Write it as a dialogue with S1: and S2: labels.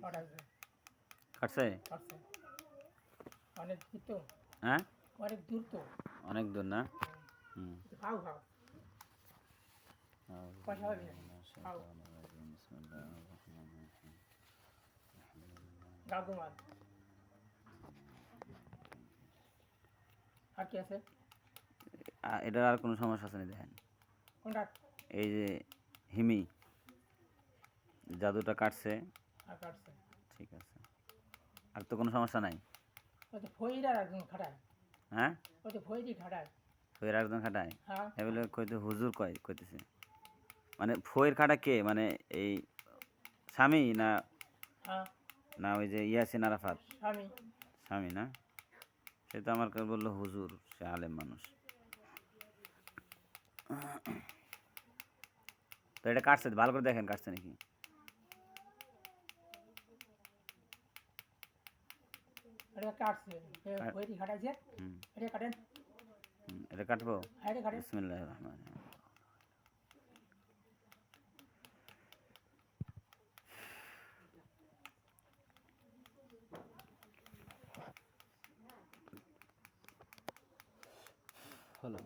S1: কাটাছে
S2: কাটছে?
S1: কাটছে অনেক দূর তো,
S2: হ্যাঁ,
S1: অনেক দূর তো।
S2: অনেক দূর না? হুম।
S1: খাও খাও পয়সা হবে খাও গাও তোমার। আর কি আছে?
S2: এটার আর কোনো সমস্যা আছে না দেখেন,
S1: কোনটা?
S2: এই যে হিমি জাদুটা কাটছে,
S1: আর কাটছে
S2: ঠিক আছে, আর তো কোনো সমস্যা নাই।
S1: ওই তো ফইরা একজন খাটায়,
S2: হ্যাঁ,
S1: ওই তো ফইরি খাটায়।
S2: ফয়ের একজন খাটায়
S1: হ্যাঁ
S2: এগুলো কইতে হুজুর কইতেছে, মানে ফয়ের খাটা কে, মানে এই স্বামী না,
S1: হ্যাঁ
S2: না ওই যে ইয়াসিন আরাফাত?
S1: স্বামী।
S2: স্বামী না, সে তো আমার কাছে বললো হুজুর, সে আলেম মানুষ। তো এটা কাটছে, ভালো করে দেখেন কাটছে নাকি।
S1: এটা কাটছে ফইরি খাটাইছে,
S2: হুম,
S1: এটা কাটেন।
S2: এটা কাটবো।
S1: হ্যাঁ এটা কাটেন।
S2: বিসমিল্লাহির রহমানির রহিম। হলো